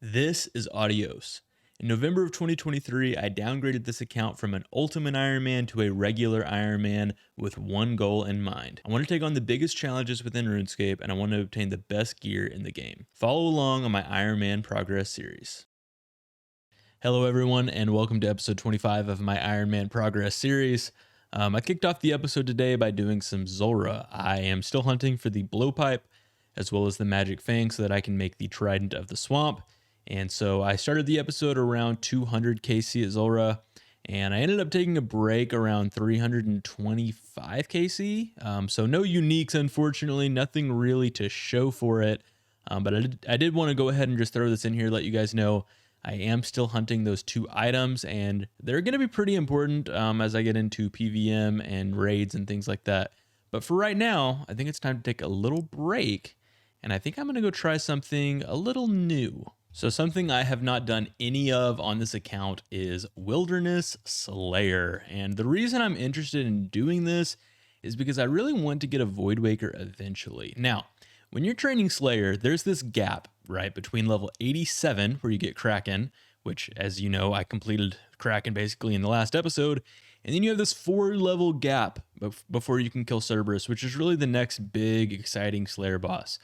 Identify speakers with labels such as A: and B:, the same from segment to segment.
A: This is Autios. In November of 2023, I downgraded this account from an Ultimate Ironman to a regular Ironman with one goal in mind. I want to take on the biggest challenges within RuneScape and I want to obtain the best gear in the game. Follow along on my Ironman Progress series. Hello everyone and welcome to episode 25 of my Ironman Progress series. I kicked off the episode today by doing some Zulrah. I am still hunting for the blowpipe as well as the magic fang so that I can make the trident of the swamp. And so I started the episode around 200 KC at Zulrah, and I ended up taking a break around 325 KC. So no uniques, unfortunately, nothing really to show for it. But I did want to go ahead and just throw this in here, let you guys know I am still hunting those two items, and they're going to be pretty important as I get into PVM and raids and things like that. But for right now, I think it's time to take a little break, and I think I'm going to go try something a little new. So something I have not done any of on this account is Wilderness Slayer. And the reason I'm interested in doing this is because I really want to get a Voidwaker eventually. Now, when you're training Slayer, there's this gap, right, between level 87, where you get Kraken, which, as you know, I completed Kraken basically in the last episode, and then you have this 4-level gap before you can kill Cerberus, which is really the next big, exciting Slayer boss.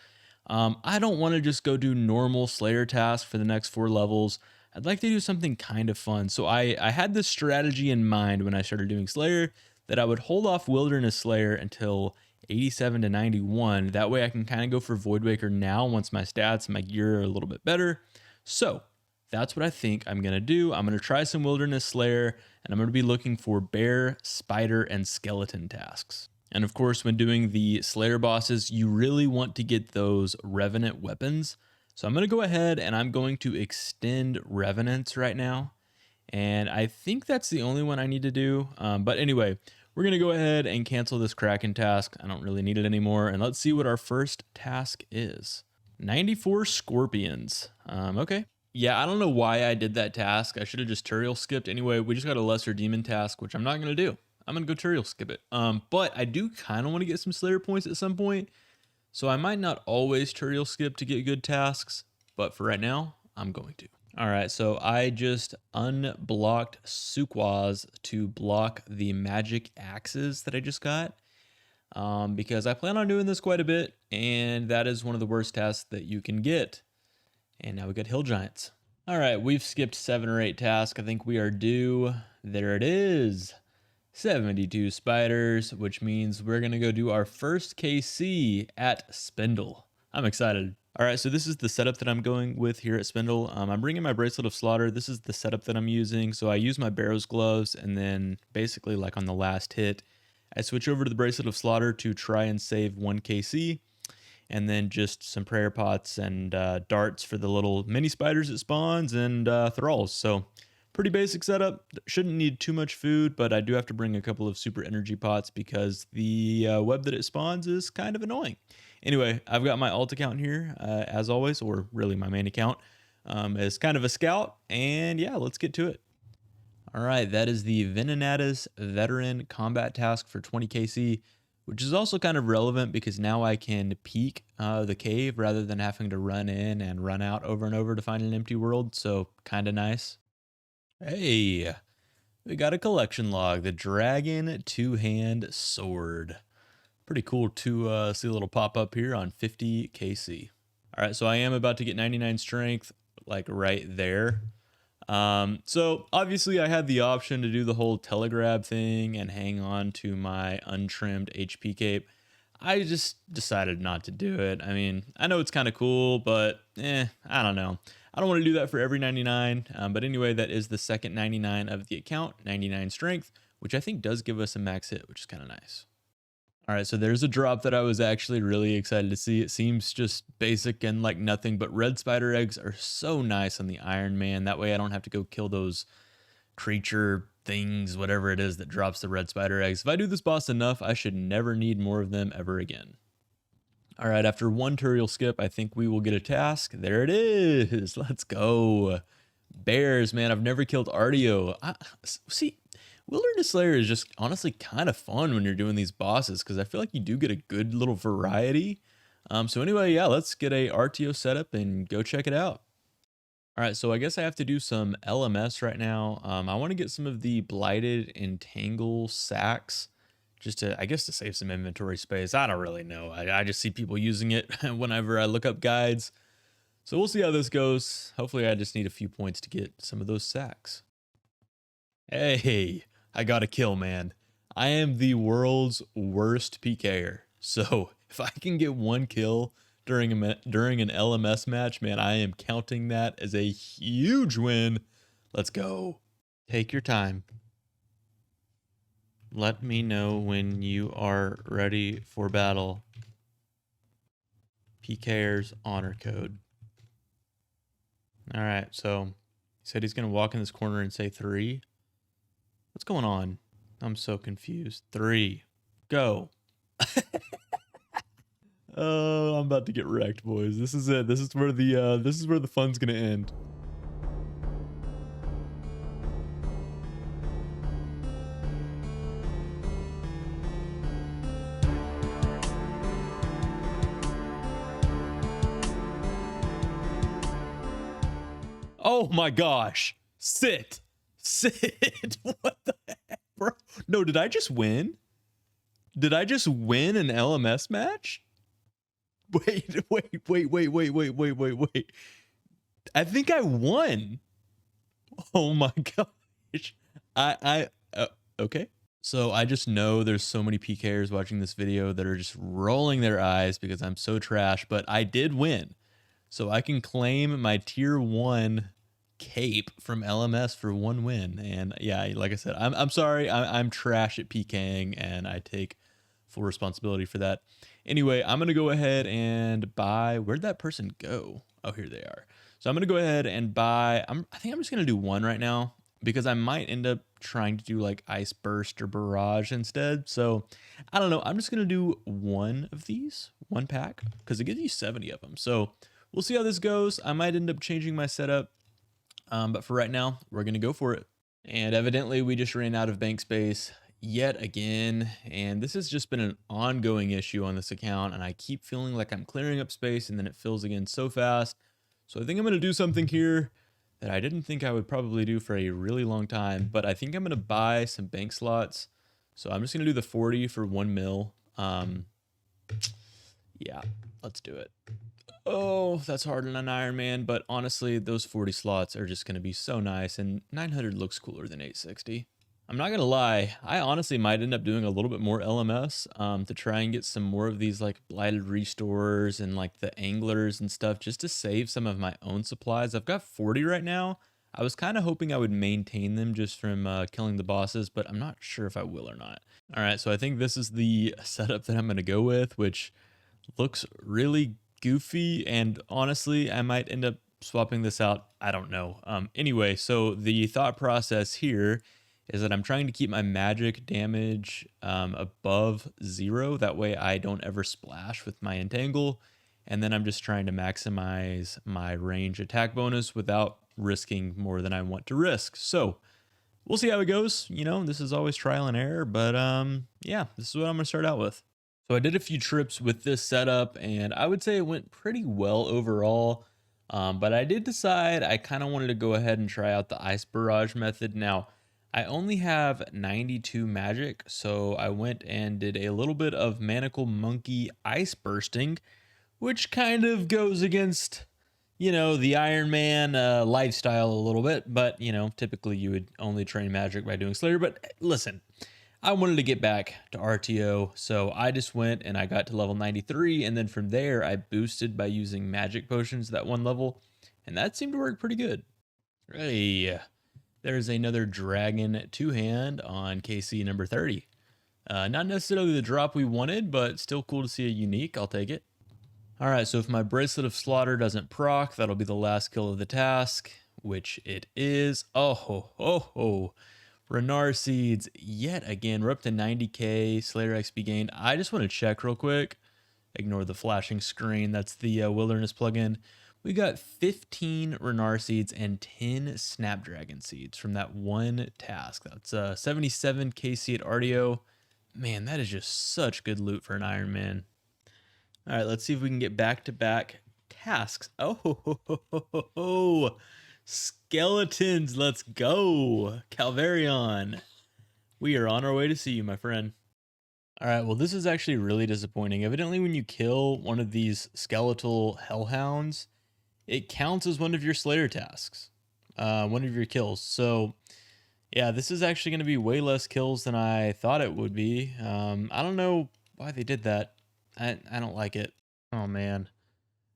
A: I don't want to just go do normal Slayer tasks for the next 4 levels. I'd like to do something kind of fun. So I had this strategy in mind when I started doing Slayer that I would hold off Wilderness Slayer until 87 to 91. That way I can kind of go for Voidwaker now once my stats and my gear are a little bit better. So that's what I think I'm going to do. I'm going to try some Wilderness Slayer, and I'm going to be looking for bear, spider, and skeleton tasks. And of course, when doing the Slayer bosses, you really want to get those Revenant weapons. So I'm going to go ahead and I'm going to extend Revenants right now. And I think that's the only one I need to do. But anyway, we're going to go ahead and cancel this Kraken task. I don't really need it anymore. And let's see what our first task is. 94 Scorpions. Okay. Yeah, I don't know why I did that task. I should have just Turiel skipped. Anyway, we just got a Lesser Demon task, which I'm not going to do. I'm going to go Turiel skip it. But I do kind of want to get some Slayer points at some point. So I might not always Turiel skip to get good tasks. But for right now, I'm going to. All right, so I just unblocked Sukwaz to block the magic axes that I just got. Because I plan on doing this quite a bit. And that is one of the worst tasks that you can get. And now we got Hill Giants. All right, we've skipped 7 or 8 tasks. I think we are due. There it is. 72 spiders, which means we're going to go do our first KC at Spindel. I'm excited. All right, so this is the setup that I'm going with here at Spindel. I'm bringing my Bracelet of Slaughter. This is the setup that I'm using. So I use my Barrow's Gloves, and then basically like on the last hit, I switch over to the Bracelet of Slaughter to try and save 1 KC, and then just some prayer pots and darts for the little mini spiders it spawns, and thralls. So pretty basic setup. Shouldn't need too much food, but I do have to bring a couple of super energy pots because the web that it spawns is kind of annoying. Anyway, I've got my alt account here, as always, or really my main account, as kind of a scout. And yeah, let's get to it. All right, that is the Venenatus Veteran Combat Task for 20 KC, which is also kind of relevant because now I can peek the cave rather than having to run in and run out over and over to find an empty world. So kind of nice. Hey, we got a collection log, the Dragon Two-Hand Sword. Pretty cool to see a little pop up here on 50 KC. All right, so I am about to get 99 strength, like right there. So obviously I had the option to do the whole telegrab thing and hang on to my untrimmed HP cape. I just decided not to do it. I mean, I know it's kind of cool, but I don't know. I don't want to do that for every 99. But anyway, that is the second 99 of the account, 99 strength, which I think does give us a max hit, which is kind of nice. All right, so there's a drop that I was actually really excited to see. It seems just basic and like nothing, but red spider eggs are so nice on the Ironman. That way I don't have to go kill those creature things, whatever it is that drops the red spider eggs. If I do this boss enough, I should never need more of them ever again. All right, after 1 Turiel skip, I think we will get a task. There it is. Let's go. Bears, man, I've never killed Artio. See, Wilderness Slayer is just honestly kind of fun when you're doing these bosses because I feel like you do get a good little variety. So anyway, yeah, let's get a Artio setup and go check it out. All right, so I guess I have to do some LMS right now. I want to get some of the blighted entangle sacks just to, I guess, to save some inventory space. I don't really know. I just see people using it whenever I look up guides. So we'll see how this goes. Hopefully I just need a few points to get some of those sacks. Hey, I got a kill, man. I am the world's worst PKer. So if I can get one kill during an LMS match, man, I am counting that as a huge win. Let's go. Take your time. Let me know when you are ready for battle. PKer's honor code. All right, so he said he's going to walk in this corner and say 3. What's going on? I'm so confused. 3. Go. Oh, I'm about to get wrecked, boys. This is it. This is where the fun's gonna end. Oh my gosh. Sit. What the heck, bro? No, did I just win? Did I just win an LMS match? Wait. I think I won. Oh my gosh. Okay. So I just know there's so many PKers watching this video that are just rolling their eyes because I'm so trash, but I did win. So I can claim my tier 1 cape from LMS for 1 win. And yeah, like I said, I'm sorry. I'm trash at PKing and I take full responsibility for that. Anyway, I'm going to go ahead and buy. Where'd that person go? Oh, here they are. So I'm going to go ahead and buy. I think I'm just going to do 1 right now because I might end up trying to do like Ice Burst or Barrage instead. So I don't know. I'm just going to do 1 of these, 1 pack, because it gives you 70 of them. So we'll see how this goes. I might end up changing my setup. But for right now, we're going to go for it. And evidently we just ran out of bank space yet again. And this has just been an ongoing issue on this account. And I keep feeling like I'm clearing up space and then it fills again so fast. So I think I'm going to do something here that I didn't think I would probably do for a really long time. But I think I'm going to buy some bank slots. So I'm just going to do the 40 for 1 mil. Yeah, let's do it. Oh, that's hard in an Ironman, but honestly, those 40 slots are just going to be so nice, and 900 looks cooler than 860. I'm not going to lie, I honestly might end up doing a little bit more LMS to try and get some more of these like blighted restores and like the anglers and stuff just to save some of my own supplies. I've got 40 right now. I was kind of hoping I would maintain them just from killing the bosses, but I'm not sure if I will or not. All right, so I think this is the setup that I'm going to go with, which looks really goofy, and honestly I might end up swapping this out. I don't know. Anyway, so the thought process here is that I'm trying to keep my magic damage above 0. That way I don't ever splash with my entangle, and then I'm just trying to maximize my range attack bonus without risking more than I want to risk. So we'll see how it goes. You know, this is always trial and error, but yeah, this is what I'm gonna start out with. So I did a few trips with this setup, and I would say it went pretty well overall. But I did decide I kind of wanted to go ahead and try out the Ice Barrage method. Now, I only have 92 magic, so I went and did a little bit of Manacle Monkey Ice Bursting, which kind of goes against, you know, the Ironman lifestyle a little bit. But, you know, typically you would only train magic by doing Slayer. But listen, I wanted to get back to Artio, so I just went and I got to level 93, and then from there I boosted by using magic potions that 1 level, and that seemed to work pretty good. Hey, there's another dragon 2-hand on KC number 30. Not necessarily the drop we wanted, but still cool to see a unique. I'll take it. All right, so if my Bracelet of Slaughter doesn't proc, that'll be the last kill of the task, which it is. Oh ho ho ho. Renar Seeds, yet again, we're up to 90k, Slayer XP gained. I just want to check real quick. Ignore the flashing screen. That's the Wilderness plugin. We got 15 Renar Seeds and 10 Snapdragon Seeds from that 1 task. That's 77 KC at Artio. Man, that is just such good loot for an Ironman. All right, let's see if we can get back-to-back tasks. Oh, ho, ho, ho, ho, ho. Skeletons, let's go. Calvar'ion. We are on our way to see you, my friend. All right, well, this is actually really disappointing. Evidently, when you kill one of these skeletal hellhounds, it counts as one of your Slayer tasks, one of your kills. So, yeah, this is actually going to be way less kills than I thought it would be. I don't know why they did that. I don't like it. Oh, man.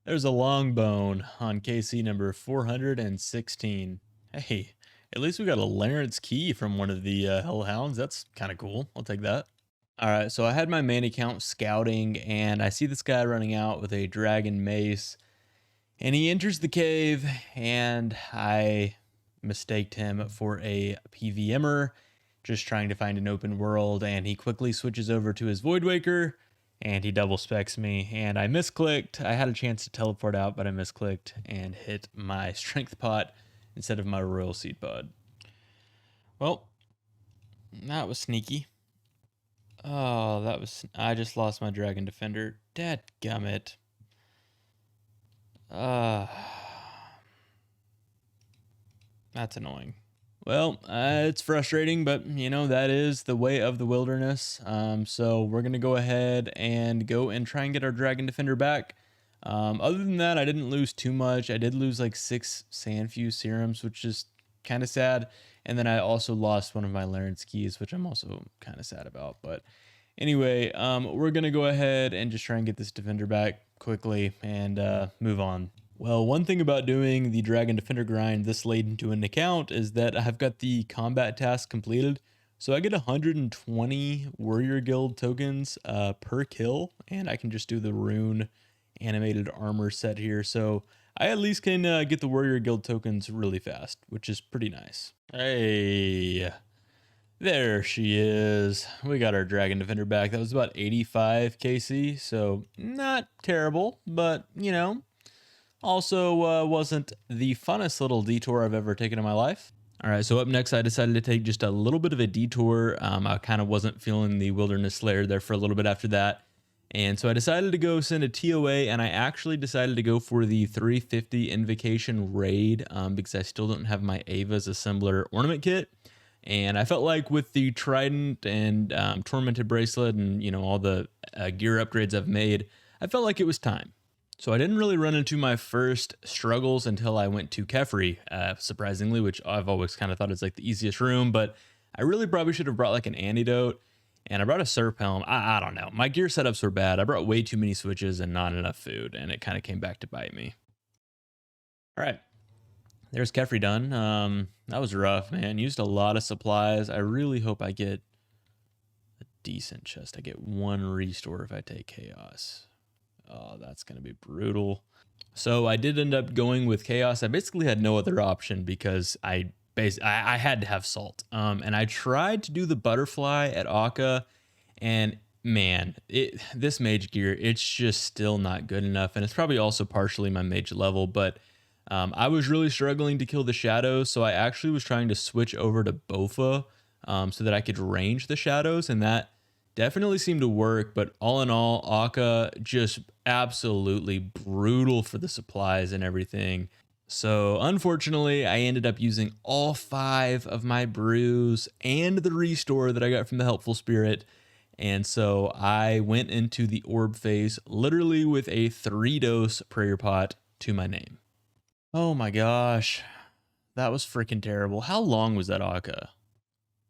A: There's a long bone on KC number 416. Hey, at least we got a Larence key from one of the hellhounds. That's kind of cool. I'll take that. All right, so I had my main account scouting, and I see this guy running out with a dragon mace, and he enters the cave, and I mistaked him for a PVMer, just trying to find an open world, and he quickly switches over to his Voidwaker, and he double specs me, and I misclicked. I had a chance to teleport out, but I misclicked and hit my strength pot instead of my royal seed pod. Well, that was sneaky. Oh, I just lost my dragon defender. Dadgummit. That's annoying. Well, it's frustrating, but that is the way of the wilderness. So we're gonna go ahead and try and get our dragon defender back. Other than that, I didn't lose too much. I did lose like 6 Sandfuse serums, which is kind of sad. And then I also lost one of my Larence keys, which I'm also kind of sad about. But anyway, we're going to go ahead and just try and get this defender back quickly and move on. Well, one thing about doing the Dragon Defender grind this late into an account is that I've got the combat task completed. So I get 120 Warrior Guild tokens per kill, and I can just do the rune animated armor set here. So I at least can get the Warrior Guild tokens really fast, which is pretty nice. Hey, there she is. We got our Dragon Defender back. That was about 85 KC, so not terrible, but also wasn't the funnest little detour I've ever taken in my life. All right, so up next, I decided to take just a little bit of a detour. I kind of wasn't feeling the Wilderness Slayer there for a little bit after that. And so I decided to go send a TOA, and I actually decided to go for the 350 Invocation Raid because I still don't have my Ava's Assembler Ornament Kit. And I felt like with the Trident and Tormented Bracelet and, all the gear upgrades I've made, I felt like it was time. So I didn't really run into my first struggles until I went to Kefri, surprisingly, which I've always kind of thought is like the easiest room, but I really probably should have brought like an antidote. And I brought a Serp Helm. I don't know. My gear setups were bad. I brought way too many switches and not enough food, and it kind of came back to bite me. All right. There's Kefri done. That was rough, man. Used a lot of supplies. I really hope I get a decent chest. I get 1 restore if I take Chaos. Oh, that's going to be brutal. So I did end up going with Chaos. I basically had no other option because I had to have salt. And I tried to do the butterfly at Akka, and man, this mage gear, it's just still not good enough. And it's probably also partially my mage level, but I was really struggling to kill the shadows. So I actually was trying to switch over to Bofa so that I could range the shadows, and that definitely seemed to work. But all in all, Akka just absolutely brutal for the supplies and everything. So unfortunately, I ended up using all 5 of my brews and the restore that I got from the Helpful Spirit. And so I went into the orb phase literally with a 3-dose prayer pot to my name. Oh my gosh, that was freaking terrible. How long was that Akka?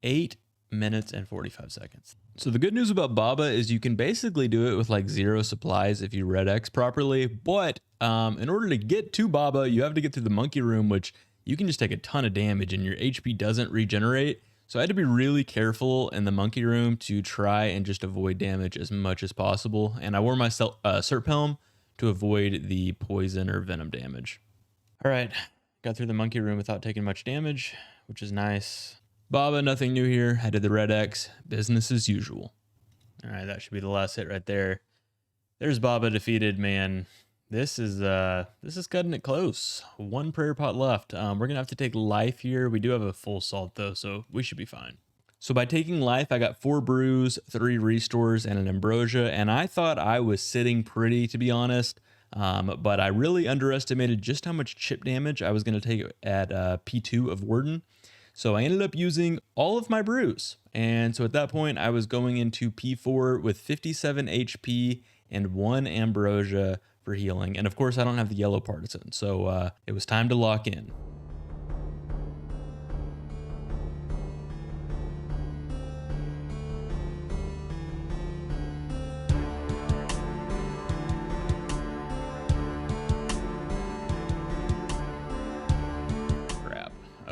A: 8 minutes and 45 seconds. So the good news about Baba is you can basically do it with like 0 supplies if you red X properly, but in order to get to Baba, you have to get through the monkey room, which you can just take a ton of damage and your HP doesn't regenerate. So I had to be really careful in the monkey room to try and just avoid damage as much as possible. And I wore my Serp Helm to avoid the poison or venom damage. All right, got through the monkey room without taking much damage, which is nice. Baba, nothing new here. I did the red X, business as usual. All right, that should be the last hit right there. There's Baba defeated, man. This is cutting it close. 1 prayer pot left. We're gonna have to take life here. We do have a full salt though, so we should be fine. So by taking life, I got 4 brews, 3 restores, and an ambrosia, and I thought I was sitting pretty, to be honest. But I really underestimated just how much chip damage I was going to take at P2 of Warden. So I ended up using all of my brews. And so at that point, I was going into P4 with 57 HP and 1 Ambrosia for healing. And of course, I don't have the yellow partisan. So it was time to lock in.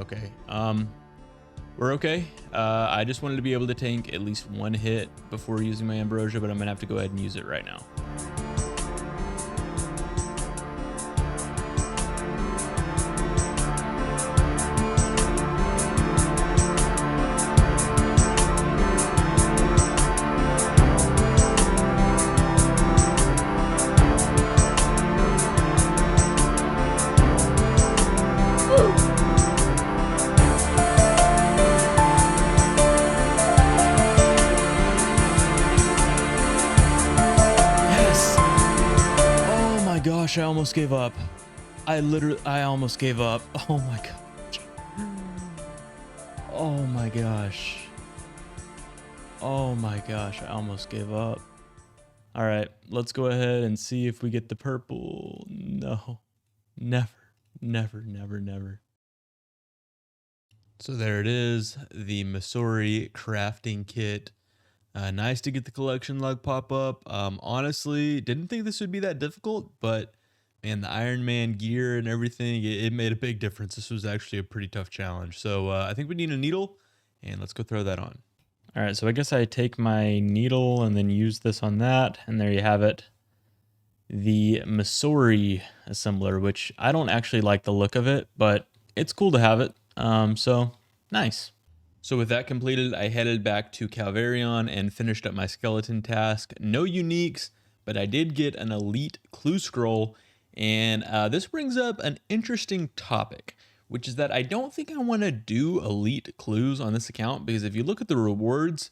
A: Okay, we're okay. I just wanted to be able to tank at least 1 hit before using my Ambrosia, but I'm gonna have to go ahead and use it right now. I almost gave up. I almost gave up. Oh my gosh. Oh my gosh. Oh my gosh, I almost gave up. All right, let's go ahead and see if we get the purple. No, never, never, never, never. So there it is, the Missouri crafting kit. Nice to get the collection log pop up. Honestly, didn't think this would be that difficult, but man, the Ironman gear and everything, it made a big difference. This was actually a pretty tough challenge. So I think we need a needle, and let's go throw that on. All right, so I guess I take my needle and then use this on that, and there you have it. The Missouri assembler, which I don't actually like the look of it, but it's cool to have it. So nice. So with that completed, I headed back to Calvar'ion and finished up my skeleton task. No uniques, but I did get an elite clue scroll. And this brings up an interesting topic, which is that I don't think I want to do elite clues on this account, because if you look at the rewards,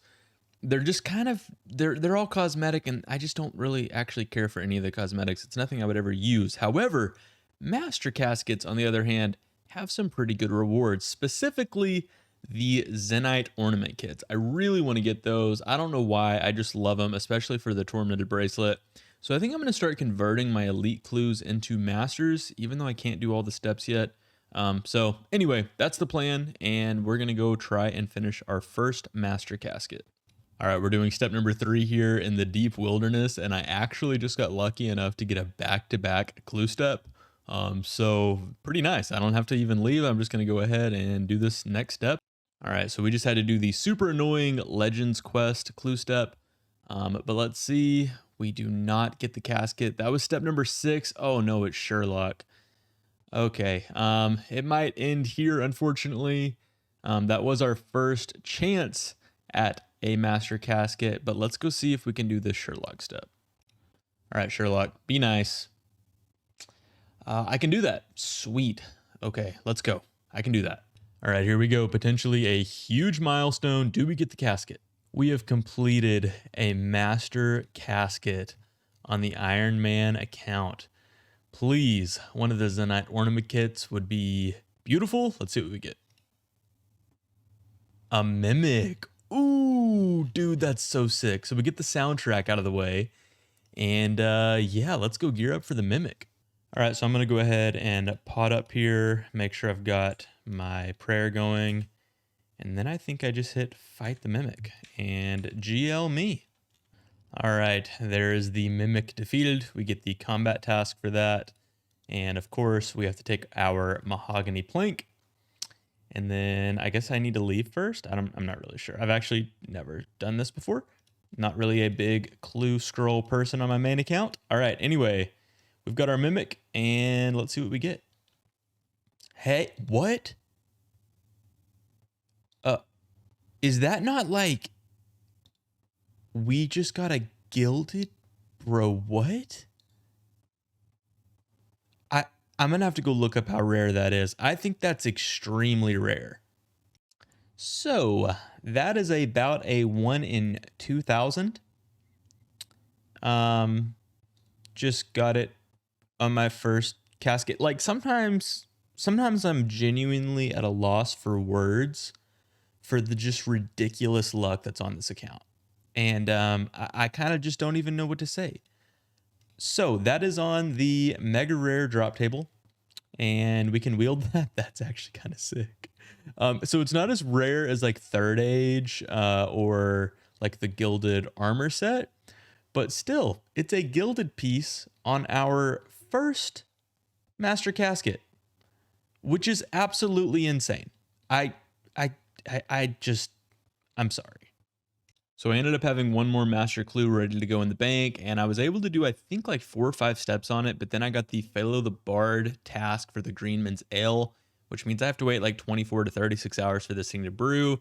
A: they're just kind of, they're all cosmetic, and I just don't really actually care for any of the cosmetics. It's nothing I would ever use. However, master caskets, on the other hand, have some pretty good rewards, specifically the Zenyte ornament kits. I really want to get those. I don't know why. I just love them, especially for the tormented bracelet. So I think I'm going to start converting my elite clues into masters, even though I can't do all the steps yet. So anyway, that's the plan, and we're going to go try and finish our first master casket. All right, we're doing step number 3 here in the deep wilderness, and I actually just got lucky enough to get a back-to-back clue step. So pretty nice. I don't have to even leave. I'm just going to go ahead and do this next step. All right, so we just had to do the super annoying Legends quest clue step. But let's see. We do not get the casket. That was step number 6. Oh no, it's Sherlock. Okay, it might end here, unfortunately. That was our first chance at a master casket, but let's go see if we can do this Sherlock step. All right, Sherlock, be nice. I can do that. Sweet. Okay, let's go. I can do that. All right, here we go. Potentially a huge milestone. Do we get the casket? We have completed a master casket on the Ironman account. Please, one of the Zenyte ornament kits would be beautiful. Let's see what we get. A mimic. Ooh, dude, that's so sick. So we get the soundtrack out of the way. And yeah, let's go gear up for the mimic. All right, so I'm going to go ahead and pot up here, make sure I've got my prayer going. And then I think I just hit fight the mimic and GL me. All right, there is the mimic defeated. We get the combat task for that. And of course, we have to take our mahogany plank. And then I guess I need to leave first. I'm not really sure. I've actually never done this before. Not really a big clue scroll person on my main account. All right, anyway, we've got our mimic and let's see what we get. Hey, what? Is that not like we just got a gilded, bro? What? I'm gonna have to go look up how rare that is. I think that's extremely rare. So that is about a 1 in 2,000. Just got it on my first casket. Like sometimes I'm genuinely at a loss for words for the just ridiculous luck that's on this account. And I kind of just don't even know what to say. So that is on the mega rare drop table, and we can wield that. That's actually kind of sick. So it's not as rare as like Third Age or like the Gilded Armor set, but still, it's a gilded piece on our first Master Casket, which is absolutely insane. I, I, I'm sorry. So I ended up having one more Master Clue ready to go in the bank, and I was able to do, I think, like 4 or 5 steps on it, but then I got the Phalo the Bard task for the Greenman's Ale, which means I have to wait like 24 to 36 hours for this thing to brew.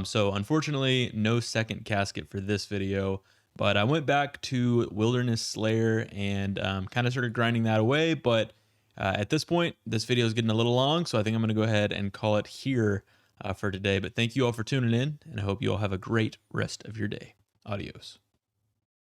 A: So unfortunately, no second casket for this video, but I went back to Wilderness Slayer and kind of started grinding that away, but at this point, this video is getting a little long, so I think I'm going to go ahead and call it here for today. But thank you all for tuning in, and I hope you all have a great rest of your day. Adios.